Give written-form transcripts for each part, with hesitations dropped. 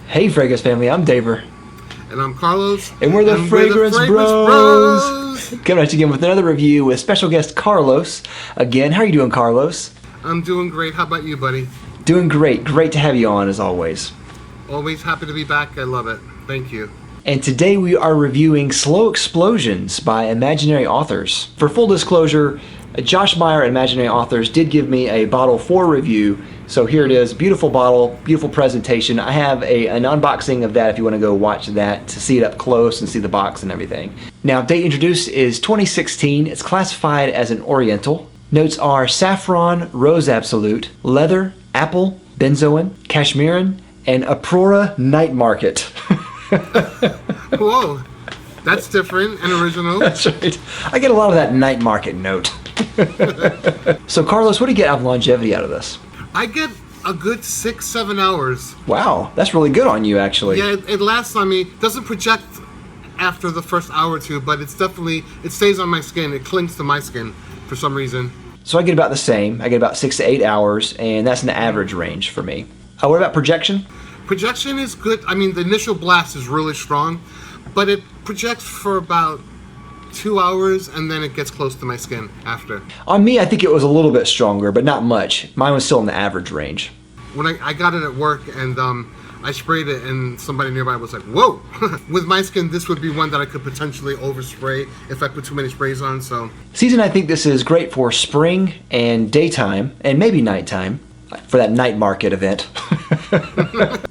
Hey Fragrance family, I'm Daver. And I'm Carlos. And we're the Fragrance Bros. Coming at you again with another review with special guest Carlos. Again, how are you doing, Carlos? I'm doing great. How about you, buddy? Doing great. Great to have you on as always. Always happy to be back. I love it. Thank you. And today we are reviewing Slow Explosions by Imaginary Authors. For full disclosure, Josh Meyer at Imaginary Authors did give me a bottle for review. So here it is, beautiful bottle, beautiful presentation. I have an unboxing of that if you want to go watch that to see it up close and see the box and everything. Now, date introduced is 2016. It's classified as an Oriental. Notes are saffron, rose absolute, leather, apple, benzoin, cashmeran, and Aurora night market. Whoa, that's different and original. That's right. I get a lot of that night market note. So Carlos, what do you get out of longevity out of this? I get a good 6-7 hours. Wow, that's really good on you, actually. Yeah, it lasts on me. Doesn't project after the first hour or two, but it stays on my skin. It clings to my skin for some reason. So I get about the same. I get about 6 to 8 hours, and that's an average range for me. What about projection? Projection is good. I mean, the initial blast is really strong, but it projects for about 2 hours, and then it gets close to my skin after. On me, I think it was a little bit stronger, but not much. Mine was still in the average range. When I got it at work, and I sprayed it, and somebody nearby was like, whoa! With my skin, this would be one that I could potentially overspray if I put too many sprays on, so. Season, I think this is great for spring and daytime, and maybe nighttime, for that night market event.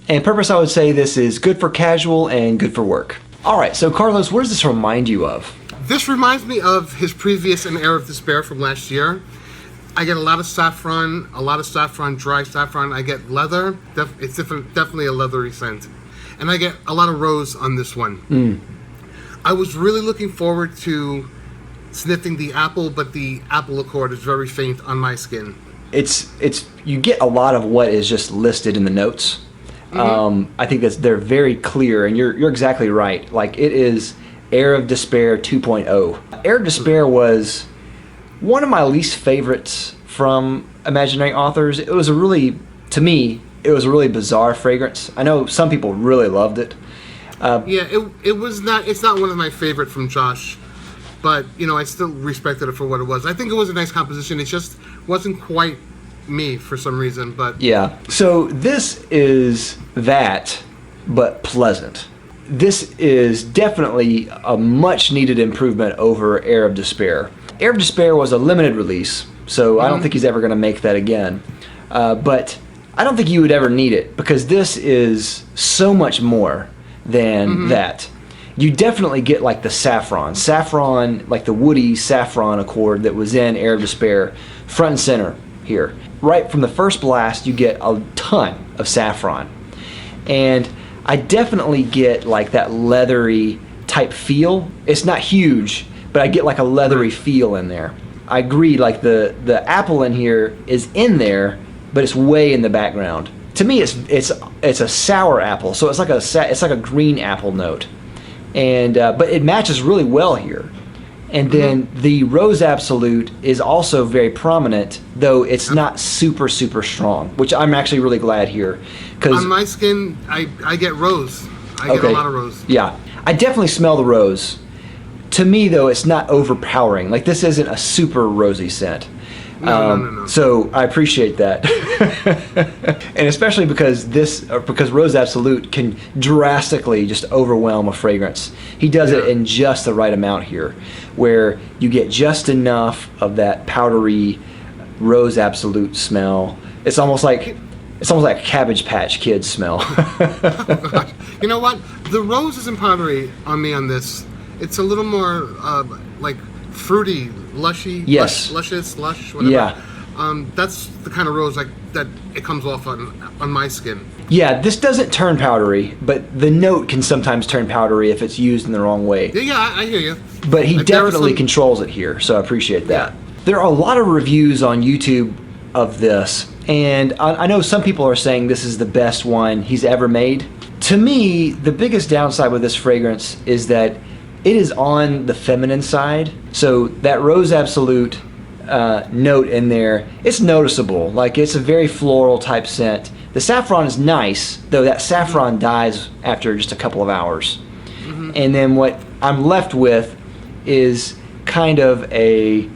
And purpose, I would say this is good for casual and good for work. All right, so Carlos, what does this remind you of? This reminds me of his previous An Air of Despair from last year. I get a lot of saffron, dry saffron. I get leather. It's definitely a leathery scent. And I get a lot of rose on this one. I was really looking forward to sniffing the apple, but the apple accord is very faint on my skin. You get a lot of what is just listed in the notes. I think they're very clear, and you're exactly right. Like, it is Air of Despair 2.0. Air of Despair was one of my least favorites from Imaginary Authors. It was to me, it was a really bizarre fragrance. I know some people really loved it. It's not one of my favorite from Josh, but I still respected it for what it was. I think it was a nice composition. It just wasn't quite me for some reason, but yeah. So this is that, but pleasant. This is definitely a much needed improvement over Air of Despair. Air of Despair was a limited release, so I don't think he's ever going to make that again. But I don't think you would ever need it, because this is so much more than that. You definitely get like the saffron, like the woody saffron accord that was in Air of Despair, front and center here. Right from the first blast, you get a ton of saffron. And I definitely get like that leathery type feel. It's not huge, but I get like a leathery feel in there. I agree, like the apple in here is in there, but it's way in the background. To me, it's a sour apple, so it's like a green apple note. And but it matches really well here. And then the Rose Absolute is also very prominent, though it's not super strong, which I'm actually really glad here. On my skin, I get rose. I get a lot of rose. Yeah, I definitely smell the rose. To me, though, it's not overpowering. Like, this isn't a super rosy scent. No. So I appreciate that. And especially because Rose Absolute can drastically just overwhelm a fragrance. He does it in just the right amount here, where you get just enough of that powdery Rose Absolute smell. It's almost like a Cabbage Patch Kid smell. Oh, gosh. You know what? The rose isn't powdery on me on this. It's a little more like fruity, lushy, luscious, lush, whatever. Yeah. That's the kind of rose that it comes off on my skin. Yeah, this doesn't turn powdery, but the note can sometimes turn powdery if it's used in the wrong way. Yeah, I hear you. But he definitely controls it here, so I appreciate that. Yeah. There are a lot of reviews on YouTube of this, and I know some people are saying this is the best one he's ever made. To me, the biggest downside with this fragrance is that it is on the feminine side. So that Rose Absolute note in there, it's noticeable. Like, it's a very floral type scent, The saffron is nice, though that saffron dies after just a couple of hours. And then what I'm left with is kind of a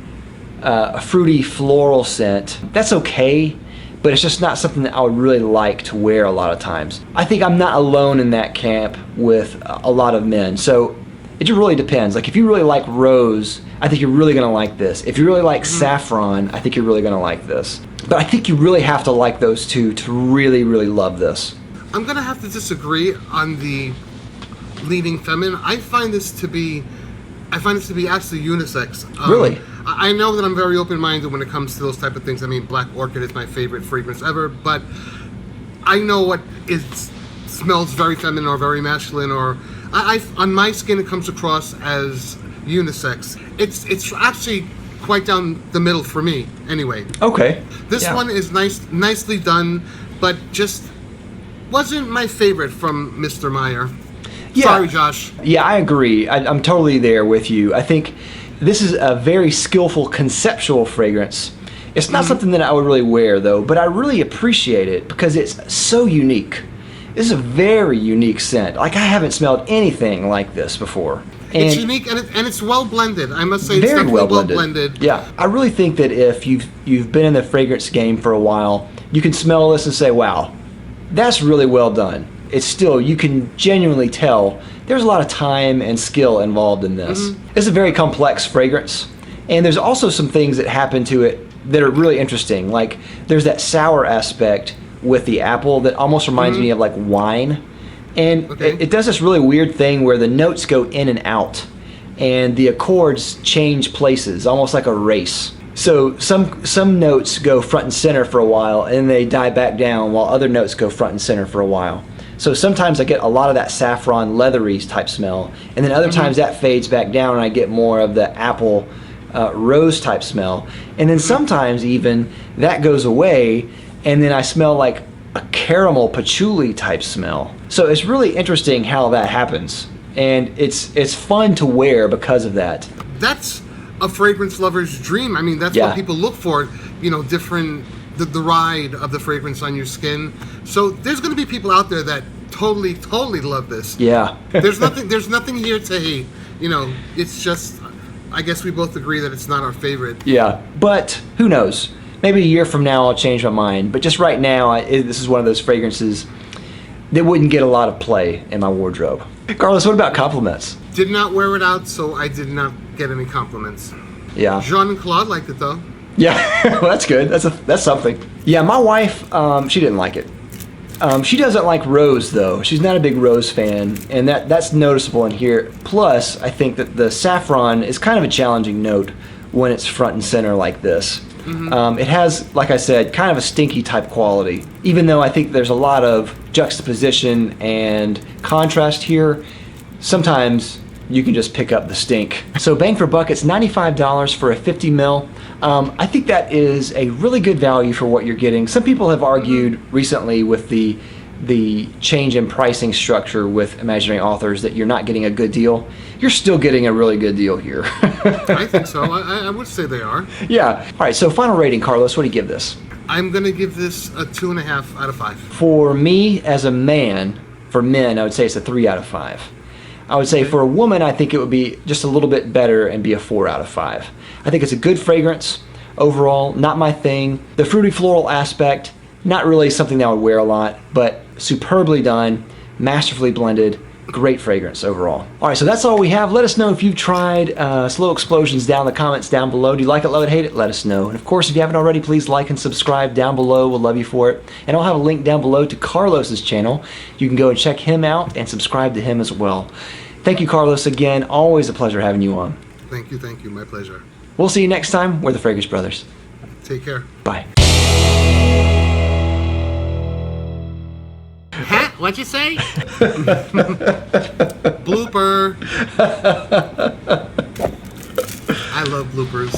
fruity floral scent. That's okay, but it's just not something that I would really like to wear a lot of times. I think I'm not alone in that camp with a lot of men. So it just really depends. Like if you really like rose, I think you're really gonna like this. If you really like saffron, I think you're really gonna like this. But I think you really have to like those two to really, really love this. I'm gonna have to disagree on the leaning feminine. I find this to be actually unisex. Really? I know that I'm very open-minded when it comes to those type of things. I mean, Black Orchid is my favorite fragrance ever, but I know what smells very feminine or very masculine, or on my skin it comes across as unisex. It's actually quite down the middle for me, anyway. Okay. This one is nicely done, but just wasn't my favorite from Mr. Meyer. Yeah. Sorry, Josh. Yeah, I agree. I'm totally there with you. I think this is a very skillful conceptual fragrance. It's not something that I would really wear, though, but I really appreciate it because it's so unique. This is a very unique scent. Like, I haven't smelled anything like this before. And it's unique and it's well blended. I must say, it's very definitely well blended. Yeah, I really think that if you've been in the fragrance game for a while, you can smell this and say, wow, that's really well done. It's still, you can genuinely tell there's a lot of time and skill involved in this. It's a very complex fragrance, and there's also some things that happen to it that are really interesting. Like there's that sour aspect with the apple that almost reminds me of like wine, and it does this really weird thing where the notes go in and out, and the accords change places, almost like a race. So some notes go front and center for a while, and they die back down, while other notes go front and center for a while. So sometimes I get a lot of that saffron leathery type smell, and then other times that fades back down and I get more of the apple rose type smell. And then sometimes even that goes away and then I smell like a caramel patchouli type smell. So it's really interesting how that happens, and it's fun to wear because of that. That's a fragrance lover's dream. I mean, that's what people look for, the ride of the fragrance on your skin. So there's going to be people out there that totally love this. Yeah. There's nothing here to hate. It's just, I guess we both agree that it's not our favorite. Yeah, but who knows? Maybe a year from now I'll change my mind. But just right now, this is one of those fragrances that wouldn't get a lot of play in my wardrobe. Carlos, what about compliments? Did not wear it out, so I did not get any compliments. Yeah. Jean and Claude liked it though. Yeah, well, that's good. That's something. Yeah, my wife, she didn't like it. She doesn't like rose though. She's not a big rose fan, and that's noticeable in here. Plus, I think that the saffron is kind of a challenging note when it's front and center like this. It has, like I said, kind of a stinky type quality. Even though I think there's a lot of juxtaposition and contrast here, sometimes you can just pick up the stink. So bang for buck, it's $95 for a 50 ml. I think that is a really good value for what you're getting. Some people have argued recently with the change in pricing structure with Imaginary Authors that you're not getting a good deal. You're still getting a really good deal here. I think so. I would say they are. Yeah. All right, so final rating, Carlos, what do you give this? I'm going to give this a 2.5 out of 5. For me, as a man, for men, I would say it's a 3 out of 5. I would say for a woman, I think it would be just a little bit better and be a 4 out of 5. I think it's a good fragrance overall, not my thing. The fruity floral aspect, not really something that I would wear a lot, but superbly done, masterfully blended, great fragrance overall. All right, so that's all we have. Let us know if you've tried Slow Explosions down in the comments down below. Do you like it, love it, hate it? Let us know. And of course, if you haven't already, please like and subscribe down below. We'll love you for it. And I'll have a link down below to Carlos's channel. You can go and check him out and subscribe to him as well. Thank you, Carlos, again. Always a pleasure having you on. Thank you. My pleasure. We'll see you next time. We're the Fragrance Brothers. Take care. Bye. Huh? What'd you say? Blooper. I love bloopers.